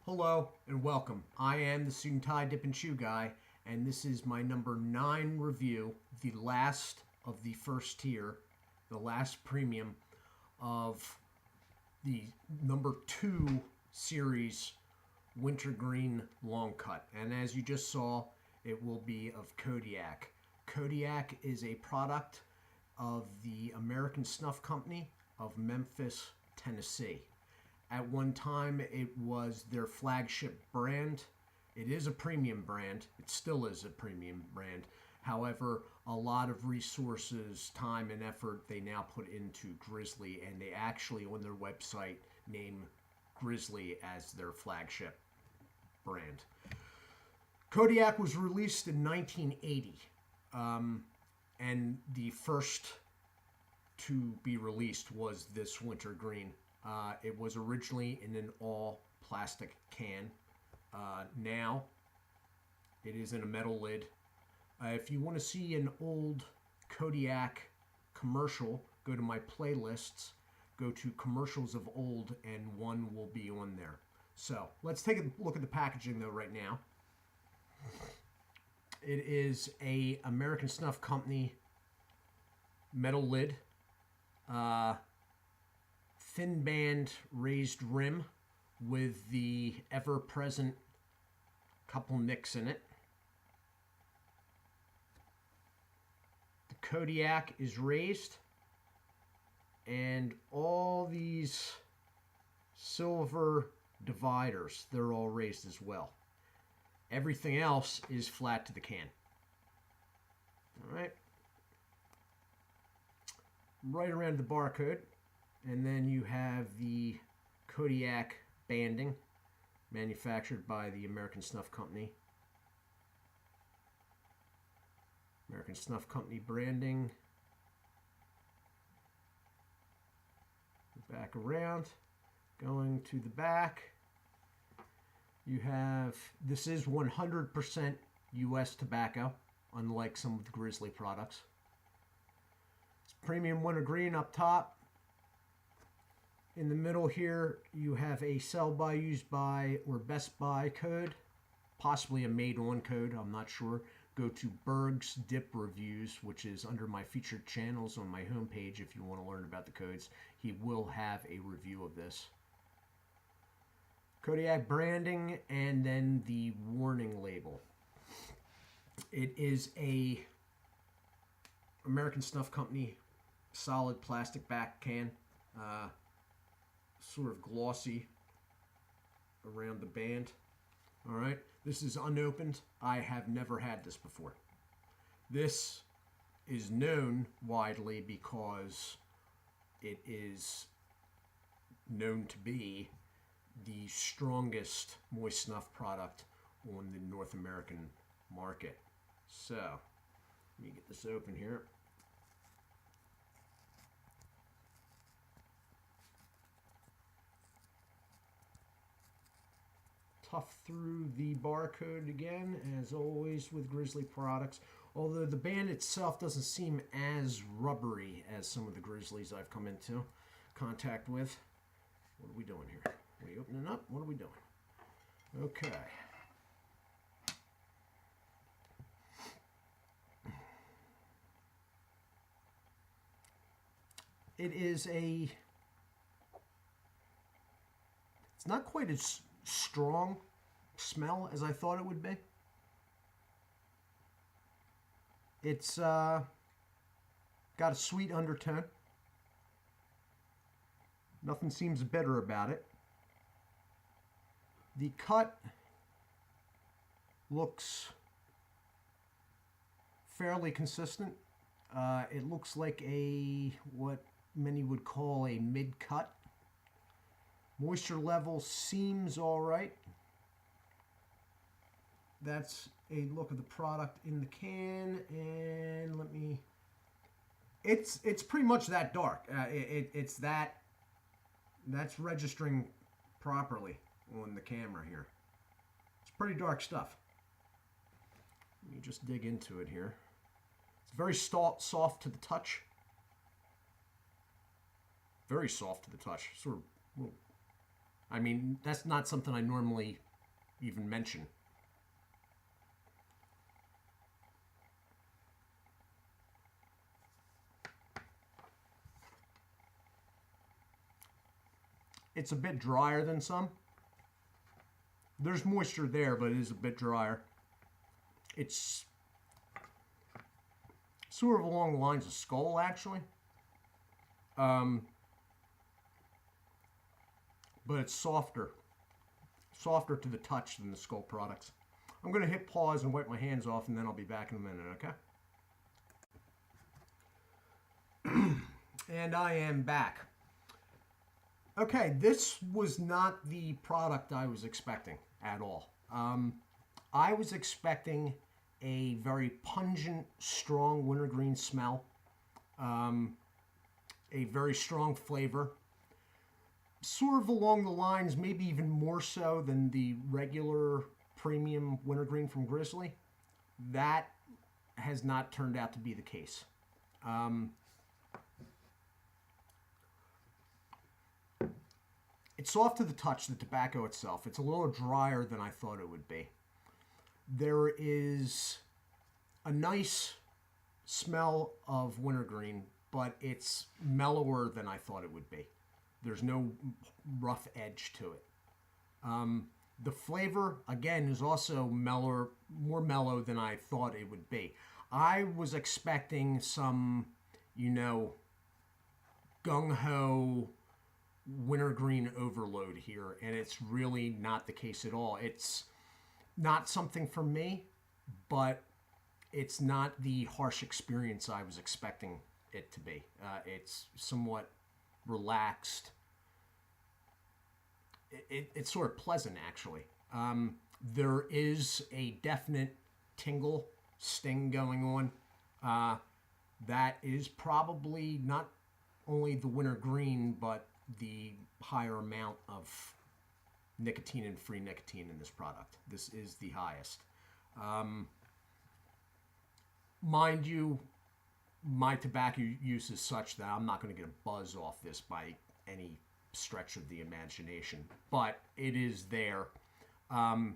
Hello and welcome. I am the Suit&Tie Dip&ChewGuy, and this is my number 9 review, the last of the first tier, the last premium of the number 2 series Wintergreen long cut. And as you just saw, it will be of Kodiak. Kodiak is a product of the American Snuff Company of Memphis, Tennessee. At one time, it was their flagship brand. It is a premium brand. It still is a premium brand. However, a lot of resources, time, and effort they now put into Grizzly, and they actually, on their website, name Grizzly as their flagship brand. Kodiak was released in 1980, and the first to be released was this Wintergreen. It was originally in an all plastic can. Now it is in a metal lid. If you want to see an old Kodiak commercial, go to my playlists, go to commercials of old, and one will be on there. So let's take a look at the packaging though right now. It is a American Snuff Company metal lid. Thin band raised rim with the ever-present couple nicks in it. The Kodiak is raised, and all these silver dividers, they're all raised as well. Everything else is flat to the can. All right. Right around the barcode. And then you have the Kodiak banding, manufactured by the American Snuff Company. American Snuff Company branding. Back around, going to the back. You have, this is 100% U.S. tobacco, unlike some of the Grizzly products. It's premium Wintergreen up top. In the middle here, you have a sell by, use by, or best buy code, possibly a made on code, I'm not sure. Go to Berg's Dip Reviews, which is under my featured channels on my homepage if you want to learn about the codes. He will have a review of this. Kodiak branding, and then the warning label. It is a American Snuff Company solid plastic back can. Sort of glossy around the band. All right, this is unopened. I have never had this before. This is known widely because it is known to be the strongest moist snuff product on the North American market. So, let me get this open here. Tough through the barcode again, as always with Grizzly products. Although the band itself doesn't seem as rubbery as some of the Grizzlies I've come into contact with. What are we doing here? Are we opening up? What are we doing? Okay. It is a... It's not quite as strong smell as I thought it would be. It's got a sweet undertone. Nothing seems bitter about it. The cut looks fairly consistent. It looks like a, what many would call a mid-cut. Moisture level seems all right. That's a look of the product in the can, and let me... It's pretty much that dark. It's that... That's registering properly on the camera here. It's pretty dark stuff. Let me just dig into it here. It's very soft to the touch. Very soft to the touch. Sort of I mean, that's not something I normally even mention. It's a bit drier than some. There's moisture there, but it is a bit drier. It's sort of along the lines of Skull, actually. But it's softer. Softer to the touch than the Skull products. I'm going to hit pause and wipe my hands off, and then I'll be back in a minute, okay? And I am back. Okay, this was not the product I was expecting at all. I was expecting a very pungent, strong wintergreen smell, a very strong flavor, sort of along the lines, maybe even more so than the regular premium wintergreen from Grizzly. That has not turned out to be the case. It's soft to the touch, the tobacco itself. It's a little drier than I thought it would be. There is a nice smell of wintergreen, but it's mellower than I thought it would be. There's no rough edge to it. The flavor, again, is also mellower, more mellow than I thought it would be. I was expecting some, gung-ho wintergreen overload here, and it's really not the case at all. It's not something for me, but it's not the harsh experience I was expecting it to be. It's somewhat relaxed. It's sort of pleasant, actually. There is a definite tingle, sting going on. That is probably not only the wintergreen, but the higher amount of nicotine and free nicotine in this product. This is the highest. Mind you, my tobacco use is such that I'm not going to get a buzz off this by any stretch of the imagination, but it is there. I've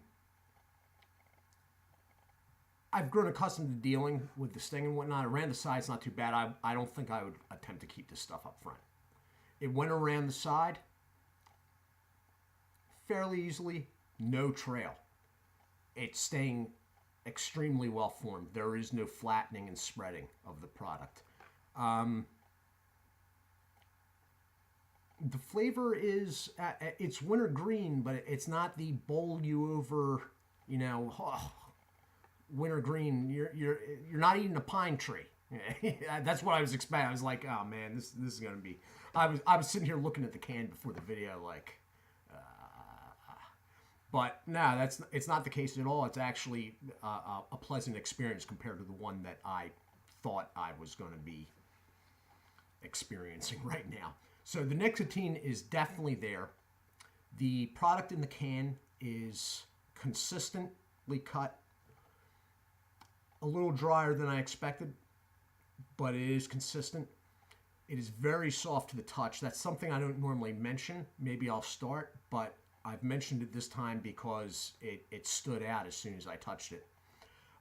grown accustomed to dealing with the sting and whatnot. Around the side's not too bad. I don't think I would attempt to keep this stuff up front. It went around the side fairly easily, no trail. It's staying extremely well formed. There is no flattening and spreading of the product. The flavor is, it's wintergreen, but it's not the bowl you over, wintergreen. You're not eating a pine tree. That's what I was expecting. I was like, oh man, this is gonna be. I was sitting here looking at the can before the video, like, but no, it's not the case at all. It's actually a pleasant experience compared to the one that I thought I was going to be experiencing right now. So the nicotine is definitely there. The product in the can is consistently cut, a little drier than I expected, but it is consistent. It is very soft to the touch. That's something I don't normally mention. Maybe I'll start, but I've mentioned it this time because it stood out as soon as I touched it.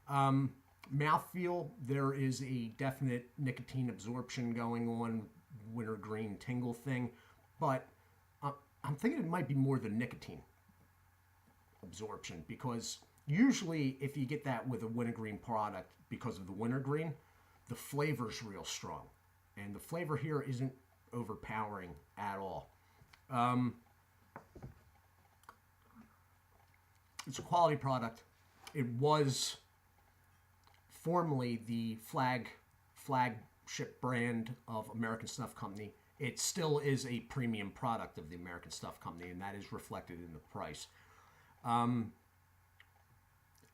Mouthfeel, there is a definite nicotine absorption going on, wintergreen tingle thing, but I'm thinking it might be more the nicotine absorption, because usually if you get that with a wintergreen product, because of the wintergreen, the flavor's real strong. And the flavor here isn't overpowering at all. It's a quality product. It was formerly the flagship brand of American Snuff Company. It still is a premium product of the American Snuff Company, and that is reflected in the price.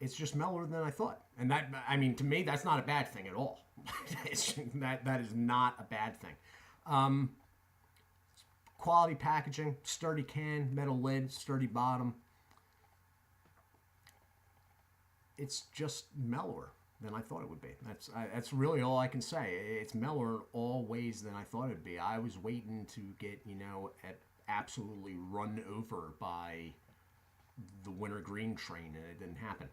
It's just mellower than I thought. And that, I mean, to me, that's not a bad thing at all. that is not a bad thing. Quality packaging, sturdy can, metal lid, sturdy bottom. It's just mellower than I thought it would be. That's really all I can say. It's mellower in all ways than I thought it would be. I was waiting to get, absolutely run over by the Wintergreen train, and it didn't happen.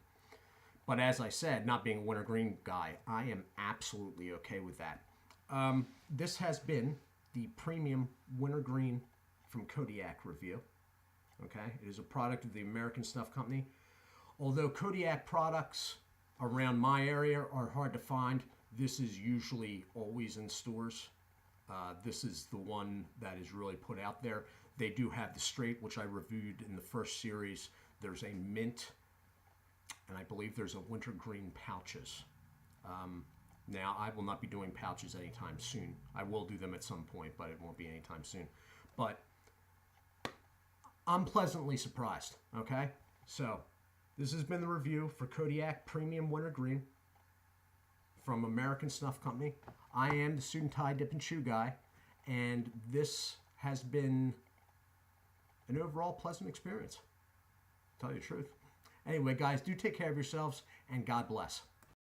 But as I said, not being a Wintergreen guy, I am absolutely okay with that. This has been the premium Wintergreen from Kodiak review. Okay, it is a product of the American Snuff Company. Although Kodiak products around my area are hard to find, this is usually always in stores. This is the one that is really put out there. They do have the straight, which I reviewed in the first series. There's a mint, and I believe there's a wintergreen pouches. Now, I will not be doing pouches anytime soon. I will do them at some point, but it won't be anytime soon. But I'm pleasantly surprised, okay? So, this has been the review for Kodiak Premium Wintergreen from American Snuff Company. I am the Suit&Tie Dip&Chew guy, and this has been an overall pleasant experience, to tell you the truth. Anyway, guys, do take care of yourselves, and God bless.